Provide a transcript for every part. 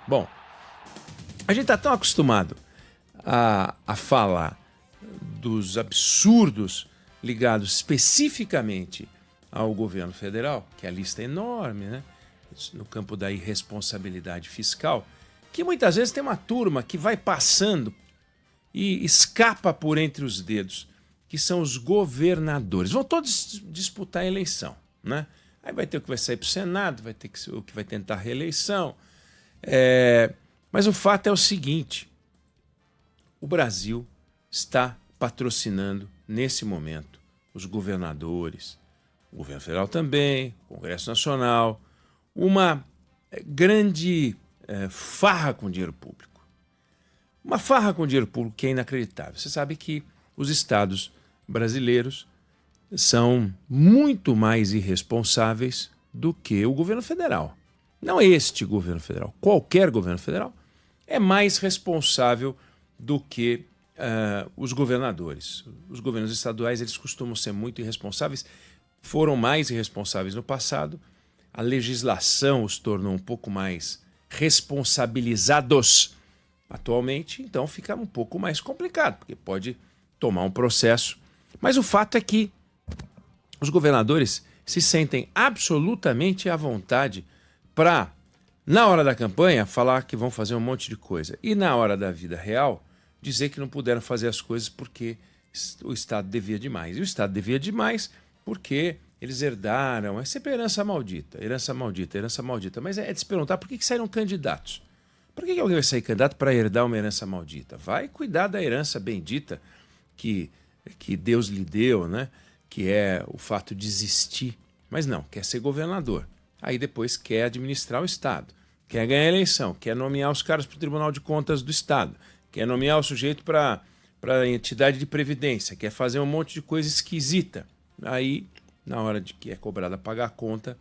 Bom, a gente está tão acostumado a falar dos absurdos ligados especificamente ao governo federal, que a lista é enorme, né? No campo da irresponsabilidade fiscal, que muitas vezes tem uma turma que vai passando e escapa por entre os dedos, que são os governadores. Vão todos disputar a eleição, né? Aí vai ter o que vai sair para o Senado, vai ter o que vai tentar a reeleição. Mas o fato é o seguinte: o Brasil está patrocinando, nesse momento, os governadores, o governo federal também, o Congresso Nacional, uma grande farra com dinheiro público. Uma farra com dinheiro público que é inacreditável. Você sabe que os estados brasileiros são muito mais irresponsáveis do que o governo federal. Não este governo federal, qualquer governo federal é mais responsável do que os governadores. Os governos estaduais, eles costumam ser muito irresponsáveis, foram mais irresponsáveis no passado. A legislação os tornou um pouco mais responsabilizados atualmente, então fica um pouco mais complicado, porque pode tomar um processo. Mas o fato é que os governadores se sentem absolutamente à vontade para, na hora da campanha, falar que vão fazer um monte de coisa e, na hora da vida real, dizer que não puderam fazer as coisas porque o Estado devia demais. E o Estado devia demais porque eles herdaram, é sempre herança maldita, herança maldita, herança maldita. Mas é de se perguntar por que saíram candidatos. Por que alguém vai sair candidato para herdar uma herança maldita? Vai cuidar da herança bendita que Deus lhe deu, né? Que é o fato de existir. Mas não, quer ser governador. Aí depois quer administrar o Estado, quer ganhar a eleição, quer nomear os caras para o Tribunal de Contas do Estado, quer nomear o sujeito para a entidade de previdência, quer fazer um monte de coisa esquisita. Aí, na hora de que é cobrada pagar a conta,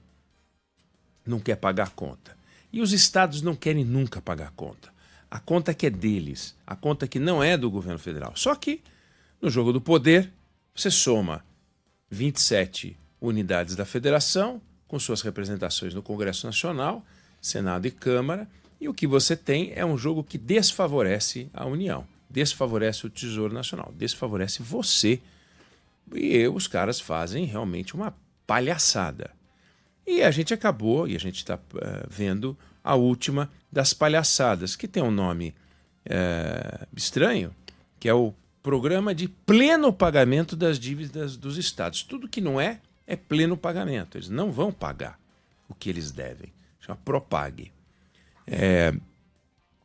não quer pagar a conta. E os estados não querem nunca pagar a conta. A conta que é deles, a conta que não é do governo federal. Só que, no jogo do poder, você soma 27 unidades da federação, com suas representações no Congresso Nacional, Senado e Câmara, e o que você tem é um jogo que desfavorece a União, desfavorece o Tesouro Nacional, desfavorece você. E os caras fazem realmente uma palhaçada. E a gente acabou, e a gente está vendo a última das palhaçadas, que tem um nome estranho, que é o Programa de Pleno Pagamento das Dívidas dos Estados. Tudo que não é pleno pagamento. Eles não vão pagar o que eles devem. Chama Propague.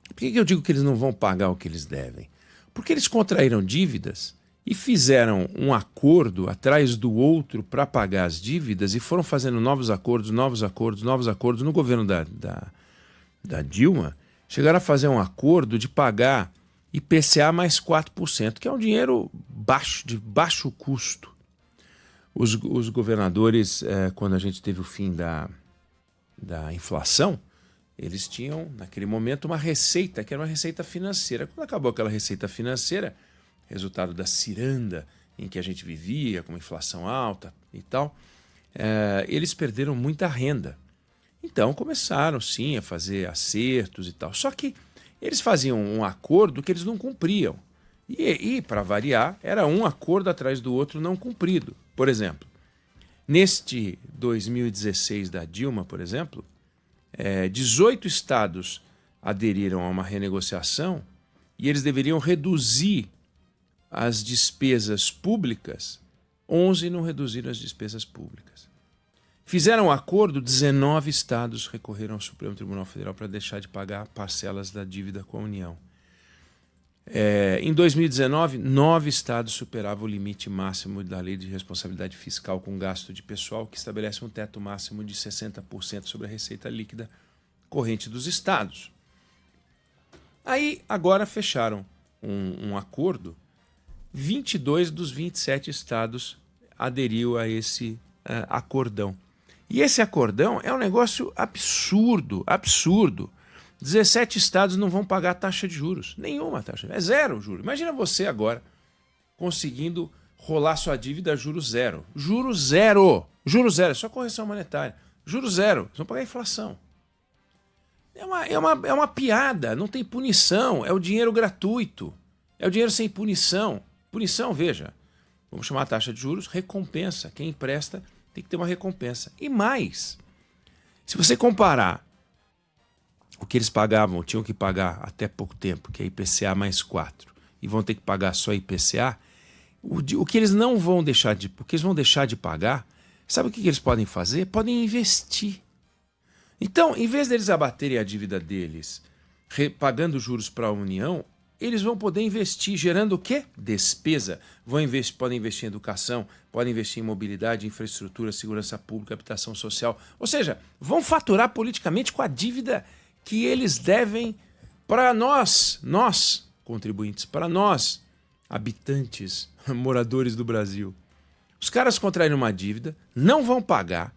Por que eu digo que eles não vão pagar o que eles devem? Porque eles contraíram dívidas e fizeram um acordo atrás do outro para pagar as dívidas e foram fazendo novos acordos no governo da Dilma. Chegaram a fazer um acordo de pagar IPCA mais 4%, que é um dinheiro baixo, de baixo custo. Os governadores, quando a gente teve o fim da inflação, eles tinham, naquele momento, uma receita, que era uma receita financeira. Quando acabou aquela receita financeira, resultado da ciranda em que a gente vivia, com uma inflação alta e tal, eles perderam muita renda. Então começaram, sim, a fazer acertos e tal. Só que eles faziam um acordo que eles não cumpriam. E para variar, era um acordo atrás do outro não cumprido. Por exemplo, neste 2016 da Dilma, por exemplo, 18 estados aderiram a uma renegociação e eles deveriam reduzir as despesas públicas, 11 não reduziram as despesas públicas. Fizeram um acordo, 19 estados recorreram ao Supremo Tribunal Federal para deixar de pagar parcelas da dívida com a União. Em 2019, 9 estados superavam o limite máximo da Lei de Responsabilidade Fiscal com gasto de pessoal, que estabelece um teto máximo de 60% sobre a receita líquida corrente dos estados. Aí, agora fecharam um acordo, 22 dos 27 estados aderiu a esse acordão. E esse acordão é um negócio absurdo, absurdo. 17 estados não vão pagar taxa de juros, nenhuma taxa, é zero juro. Imagina você agora conseguindo rolar sua dívida a juros zero. Juro zero, é só correção monetária. Juro zero, vocês vão pagar inflação. É uma piada, não tem punição, é o dinheiro gratuito, é o dinheiro sem punição. Punição, veja, vamos chamar a taxa de juros, recompensa. Quem empresta tem que ter uma recompensa. E mais, se você comparar o que eles pagavam, tinham que pagar até pouco tempo, que é IPCA mais 4, e vão ter que pagar só IPCA, o que eles não vão deixar de, o que eles vão deixar de pagar, sabe o que eles podem fazer? Podem investir. Então, em vez deles abaterem a dívida deles, pagando juros para a União, eles vão poder investir, gerando o quê? Despesa. Podem investir em educação, podem investir em mobilidade, infraestrutura, segurança pública, habitação social. Ou seja, vão faturar politicamente com a dívida que eles devem para nós contribuintes, para nós, habitantes, moradores do Brasil. Os caras contraíram uma dívida, não vão pagar,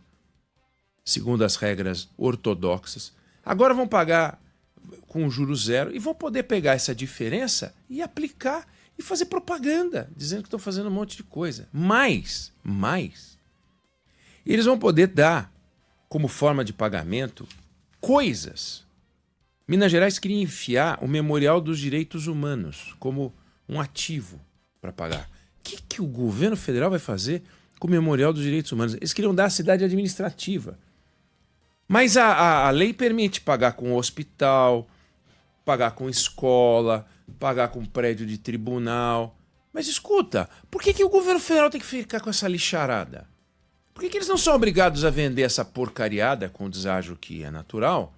segundo as regras ortodoxas, agora vão pagar com juros zero e vão poder pegar essa diferença e aplicar e fazer propaganda, dizendo que estão fazendo um monte de coisa. Mais, eles vão poder dar como forma de pagamento coisas. Minas Gerais queria enfiar o Memorial dos Direitos Humanos como um ativo para pagar. O que o governo federal vai fazer com o Memorial dos Direitos Humanos? Eles queriam dar a cidade administrativa. Mas a lei permite pagar com hospital, pagar com escola, pagar com prédio de tribunal. Mas escuta, por que o governo federal tem que ficar com essa lixarada? Por que eles não são obrigados a vender essa porcariada com o deságio que é natural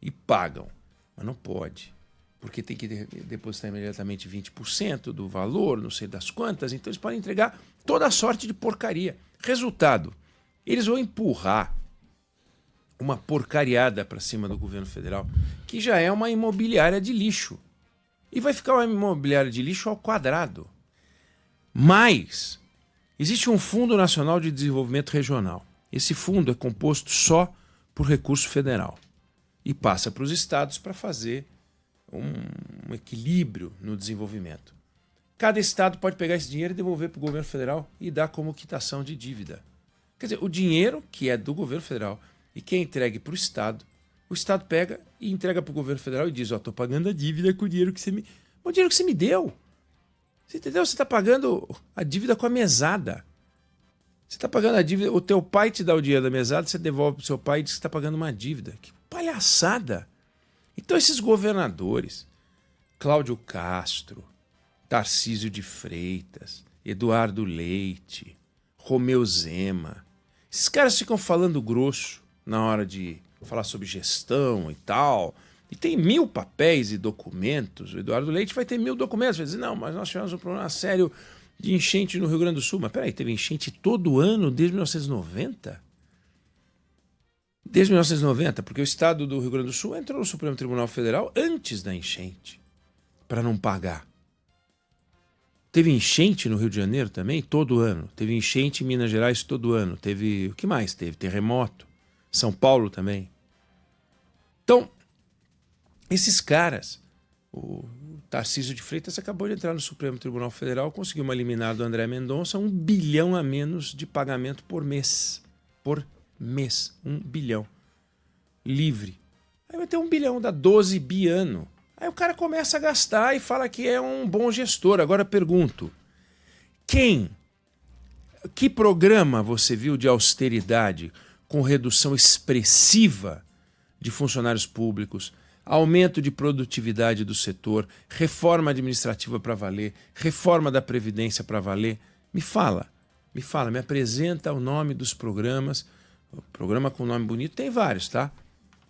e pagam? Mas não pode, porque tem que depositar imediatamente 20% do valor, não sei das quantas, então eles podem entregar toda a sorte de porcaria. Resultado, eles vão empurrar uma porcariada para cima do governo federal, que já é uma imobiliária de lixo. E vai ficar uma imobiliária de lixo ao quadrado. Mas existe um Fundo Nacional de Desenvolvimento Regional. Esse fundo é composto só por recurso federal e passa para os estados para fazer um equilíbrio no desenvolvimento. Cada estado pode pegar esse dinheiro e devolver para o governo federal e dar como quitação de dívida. Quer dizer, o dinheiro que é do governo federal e que é entregue para o estado pega e entrega para o governo federal e diz: ó, estou pagando a dívida com o dinheiro que você me... O dinheiro que você me deu. Você entendeu? Você está pagando a dívida com a mesada. Você está pagando a dívida, o teu pai te dá o dinheiro da mesada, você devolve para o seu pai e diz que está pagando uma dívida. Que palhaçada! Então esses governadores, Cláudio Castro, Tarcísio de Freitas, Eduardo Leite, Romeu Zema, esses caras ficam falando grosso na hora de falar sobre gestão e tal, e tem 1000 papéis e documentos. O Eduardo Leite vai ter 1000 documentos, vai dizer: não, mas nós tivemos um problema sério de enchente no Rio Grande do Sul. Mas peraí, teve enchente todo ano desde 1990? Desde 1990, porque o estado do Rio Grande do Sul entrou no Supremo Tribunal Federal antes da enchente, para não pagar. Teve enchente no Rio de Janeiro também, todo ano. Teve enchente em Minas Gerais todo ano. Teve, o que mais teve? Terremoto. São Paulo também. Então, esses caras, o Tarcísio de Freitas acabou de entrar no Supremo Tribunal Federal, conseguiu uma liminar do André Mendonça, 1 bilhão a menos de pagamento por mês. Por mês, 1 bilhão. Livre. Aí vai ter 1 bilhão, dá 12 bi ano. Aí o cara começa a gastar e fala que é um bom gestor. Agora eu pergunto, que programa você viu de austeridade com redução expressiva de funcionários públicos, aumento de produtividade do setor, reforma administrativa para valer, reforma da Previdência para valer? Me fala, me apresenta o nome dos programas. O programa com nome bonito tem vários, tá?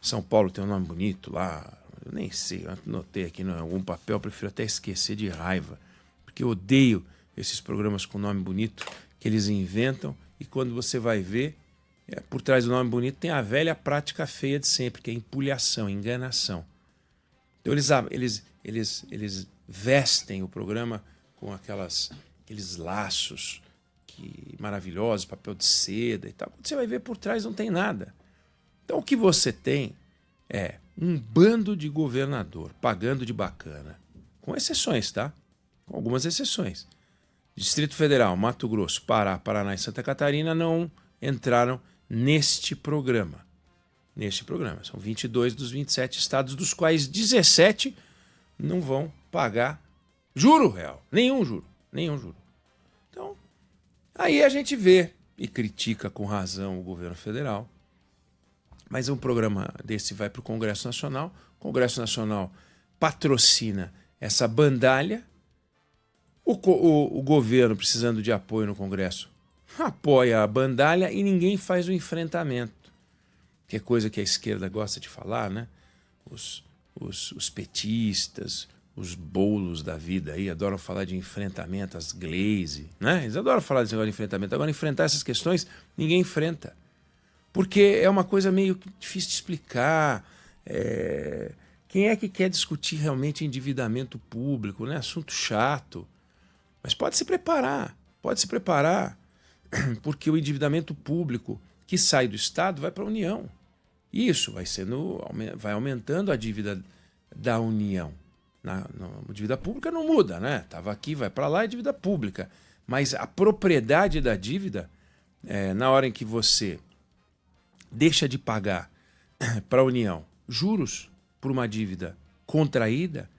São Paulo tem um nome bonito lá, eu nem sei, eu anotei aqui em algum papel, eu prefiro até esquecer de raiva, porque eu odeio esses programas com nome bonito que eles inventam e quando você vai ver, por trás do nome bonito tem a velha prática feia de sempre, que é empulhação, enganação. Então eles vestem o programa com aqueles laços maravilhosos, papel de seda e tal. Quando você vai ver por trás não tem nada. Então o que você tem é um bando de governador pagando de bacana, com exceções, tá? Com algumas exceções. Distrito Federal, Mato Grosso, Pará, Paraná e Santa Catarina não entraram neste programa. neste programa. São 22 dos 27 estados, dos quais 17 não vão pagar juro real. Nenhum juro. Então, aí a gente vê e critica com razão o governo federal. Mas um programa desse vai para o Congresso Nacional. O Congresso Nacional patrocina essa bandalha. O governo, precisando de apoio no Congresso, apoia a bandalha e ninguém faz o enfrentamento. Que é coisa que a esquerda gosta de falar, né? Os petistas, os bolos da vida aí adoram falar de enfrentamento, as Glaze, né? Eles adoram falar desse negócio de enfrentamento. Agora, enfrentar essas questões, ninguém enfrenta. Porque é uma coisa meio difícil de explicar. Quem é que quer discutir realmente endividamento público, né? Assunto chato. Mas pode se preparar, porque o endividamento público que sai do Estado vai para a União. Isso vai aumentando a dívida da União. A dívida pública não muda, né? Estava aqui, vai para lá, é dívida pública. Mas a propriedade da dívida, na hora em que você deixa de pagar para a União juros por uma dívida contraída,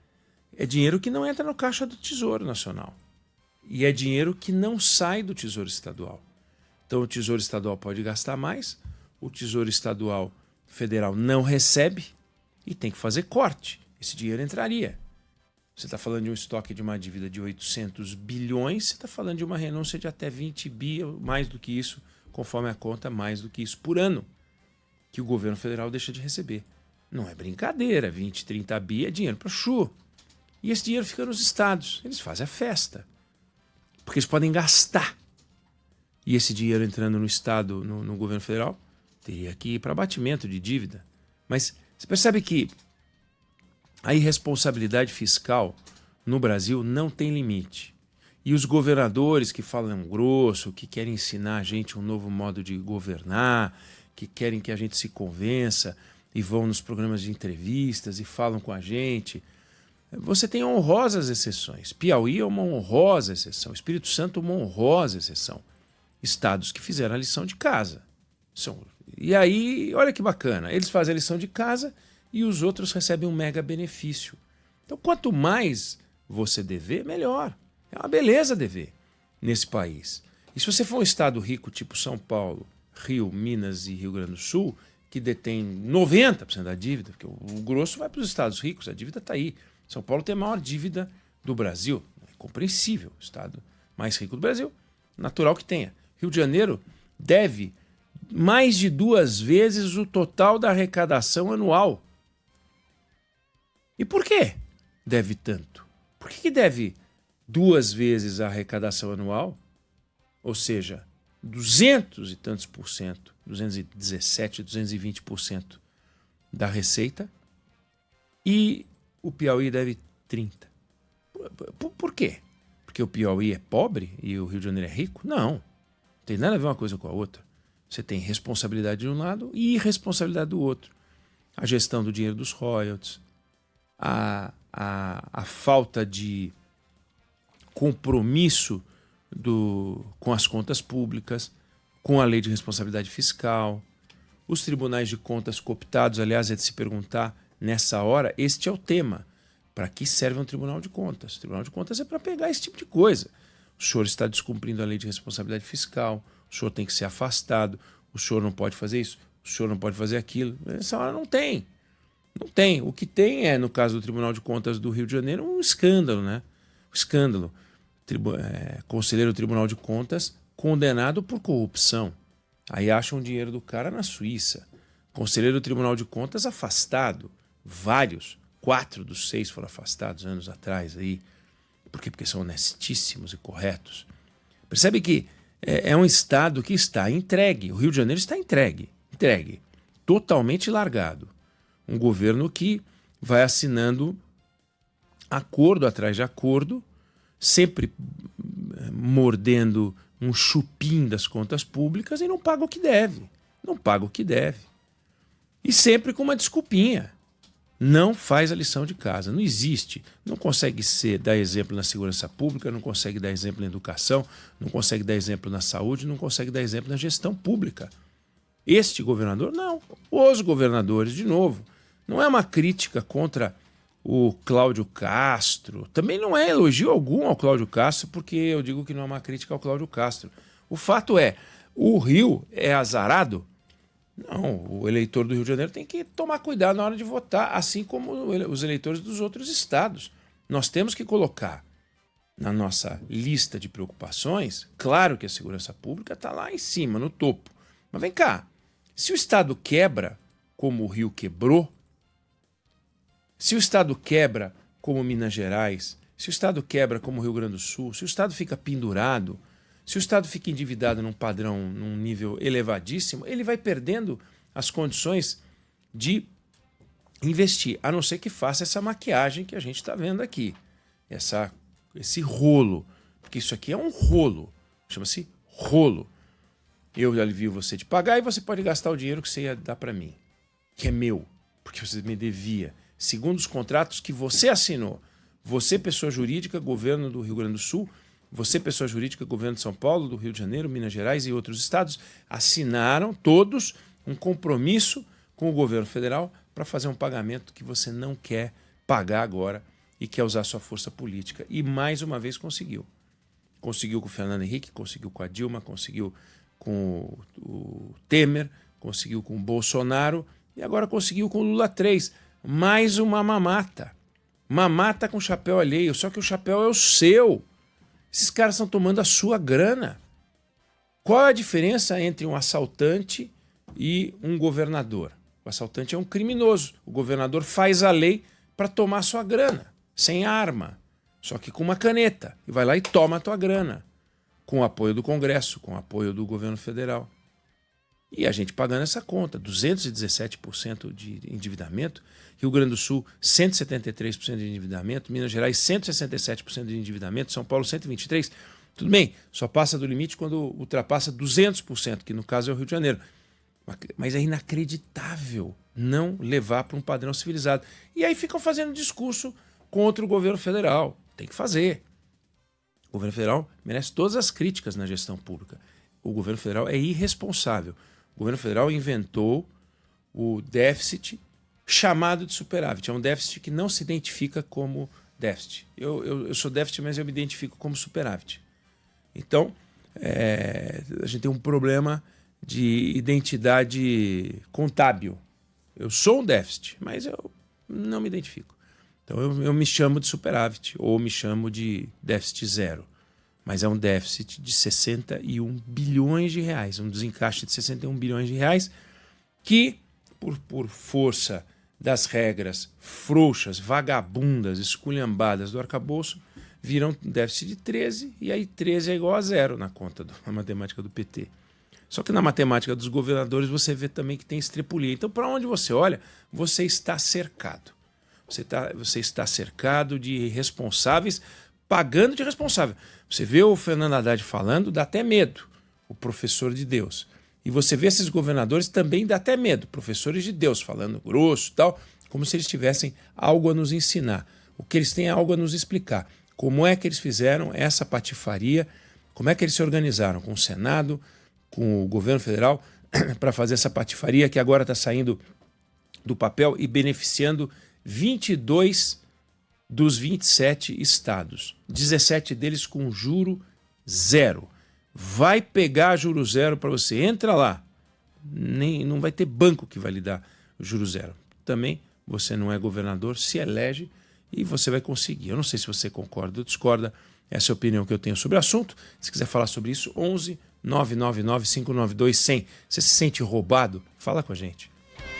é dinheiro que não entra no caixa do Tesouro Nacional. E é dinheiro que não sai do Tesouro Estadual. Então o Tesouro Estadual pode gastar mais, o Tesouro Estadual Federal não recebe e tem que fazer corte. Esse dinheiro entraria. Você está falando de um estoque de uma dívida de 800 bilhões, você está falando de uma renúncia de até 20 bi, mais do que isso, conforme a conta, mais do que isso por ano, que o governo federal deixa de receber. Não é brincadeira, 20, 30 bi é dinheiro para chu. E esse dinheiro fica nos estados, eles fazem a festa. Porque eles podem gastar. E esse dinheiro entrando no Estado, no governo federal, teria que ir para abatimento de dívida. Mas você percebe que a irresponsabilidade fiscal no Brasil não tem limite. E os governadores que falam grosso, que querem ensinar a gente um novo modo de governar, que querem que a gente se convença e vão nos programas de entrevistas e falam com a gente. Você tem honrosas exceções. Piauí é uma honrosa exceção. Espírito Santo é uma honrosa exceção. Estados que fizeram a lição de casa. E aí, olha que bacana. Eles fazem a lição de casa e os outros recebem um mega benefício. Então, quanto mais você dever, melhor. É uma beleza dever nesse país. E se você for um estado rico, tipo São Paulo, Rio, Minas e Rio Grande do Sul, que detém 90% da dívida, porque o grosso vai para os estados ricos, a dívida está aí. São Paulo tem a maior dívida do Brasil. É compreensível, o estado mais rico do Brasil, natural que tenha. Rio de Janeiro deve mais de 2 vezes o total da arrecadação anual. E por que deve tanto? Por que deve 2 vezes a arrecadação anual? Ou seja, 200 e tantos por cento, 217, 220% da receita, e o Piauí deve 30. Por quê? Porque o Piauí é pobre e o Rio de Janeiro é rico? Não. Não tem nada a ver uma coisa com a outra. Você tem responsabilidade de um lado e irresponsabilidade do outro. A gestão do dinheiro dos royalties, a falta de compromisso com as contas públicas, com a lei de responsabilidade fiscal, os tribunais de contas cooptados. Aliás, é de se perguntar nessa hora, este é o tema. Para que serve um tribunal de contas? O tribunal de contas é para pegar esse tipo de coisa. O senhor está descumprindo a lei de responsabilidade fiscal, o senhor tem que ser afastado, o senhor não pode fazer isso, o senhor não pode fazer aquilo. Nessa hora não tem. Não tem. O que tem é, no caso do Tribunal de Contas do Rio de Janeiro, um escândalo, né? Um escândalo. Conselheiro do Tribunal de Contas condenado por corrupção. Aí acham o dinheiro do cara na Suíça. Conselheiro do Tribunal de Contas afastado. Vários. 4 dos 6 foram afastados anos atrás aí. Por quê? Porque são honestíssimos e corretos. Percebe que é um estado que está entregue. O Rio de Janeiro está entregue. Totalmente largado. Um governo que vai assinando acordo atrás de acordo, sempre mordendo um chupim das contas públicas e não paga o que deve. E sempre com uma desculpinha. Não faz a lição de casa, não existe. Não consegue dar exemplo na segurança pública, não consegue dar exemplo na educação, não consegue dar exemplo na saúde, não consegue dar exemplo na gestão pública. Este governador? Não. Os governadores, de novo. Não é uma crítica contra o Cláudio Castro. Também não é elogio algum ao Cláudio Castro, porque eu digo que não é uma crítica ao Cláudio Castro. O fato é, o Rio é azarado? Não, o eleitor do Rio de Janeiro tem que tomar cuidado na hora de votar, assim como os eleitores dos outros estados. Nós temos que colocar na nossa lista de preocupações, claro que a segurança pública está lá em cima, no topo. Mas vem cá, se o estado quebra, como o Rio quebrou, se o estado quebra como Minas Gerais, se o estado quebra como o Rio Grande do Sul, se o estado fica pendurado, se o estado fica endividado num padrão, num nível elevadíssimo, ele vai perdendo as condições de investir, a não ser que faça essa maquiagem que a gente está vendo aqui, esse rolo, porque isso aqui é um rolo, chama-se rolo. Eu alivio você de pagar e você pode gastar o dinheiro que você ia dar para mim, que é meu, porque você me devia, segundo os contratos que você assinou. Você, pessoa jurídica, governo do Rio Grande do Sul, você, pessoa jurídica, governo de São Paulo, do Rio de Janeiro, Minas Gerais e outros estados, assinaram todos um compromisso com o governo federal para fazer um pagamento que você não quer pagar agora e quer usar sua força política. E mais uma vez conseguiu. Conseguiu com o Fernando Henrique, conseguiu com a Dilma, conseguiu com o Temer, conseguiu com o Bolsonaro e agora conseguiu com o Lula 3. Mais uma mamata. Mamata com chapéu alheio, só que o chapéu é o seu. Esses caras estão tomando a sua grana. Qual é a diferença entre um assaltante e um governador? O assaltante é um criminoso. O governador faz a lei para tomar a sua grana, sem arma, só que com uma caneta. E vai lá e toma a tua grana, com o apoio do Congresso, com o apoio do governo federal. E a gente pagando essa conta, 217% de endividamento, Rio Grande do Sul 173% de endividamento, Minas Gerais 167% de endividamento, São Paulo 123%. Tudo bem, só passa do limite quando ultrapassa 200%, que no caso é o Rio de Janeiro. Mas é inacreditável não levar para um padrão civilizado. E aí ficam fazendo discurso contra o governo federal. Tem que fazer. O governo federal merece todas as críticas na gestão pública. O governo federal é irresponsável. O governo federal inventou o déficit chamado de superávit. É um déficit que não se identifica como déficit. Eu sou déficit, mas eu me identifico como superávit. Então, a gente tem um problema de identidade contábil. Eu sou um déficit, mas eu não me identifico. Então, eu me chamo de superávit ou me chamo de déficit zero. Mas é um déficit de 61 bilhões de reais, um desencaixe de 61 bilhões de reais que, por força das regras frouxas, vagabundas, esculhambadas do arcabouço, viram um déficit de 13, e aí 13 é igual a zero na conta da matemática do PT. Só que na matemática dos governadores você vê também que tem estrepulia. Então, para onde você olha, você está cercado. Você está cercado de irresponsáveis, pagando de responsável. Você vê o Fernando Haddad falando, dá até medo, o professor de Deus. E você vê esses governadores também, dá até medo, professores de Deus, falando grosso e tal, como se eles tivessem algo a nos ensinar. O que eles têm é algo a nos explicar. Como é que eles fizeram essa patifaria, como é que eles se organizaram com o Senado, com o governo federal, para fazer essa patifaria que agora está saindo do papel e beneficiando 22 dos 27 estados, 17 deles com juro zero. Vai pegar juro zero para você. Entra lá. Não vai ter banco que vai lhe dar juro zero. Também você não é governador, se elege e você vai conseguir. Eu não sei se você concorda ou discorda. Essa é a opinião que eu tenho sobre o assunto. Se quiser falar sobre isso, 11 999 592 100. Você se sente roubado? Fala com a gente.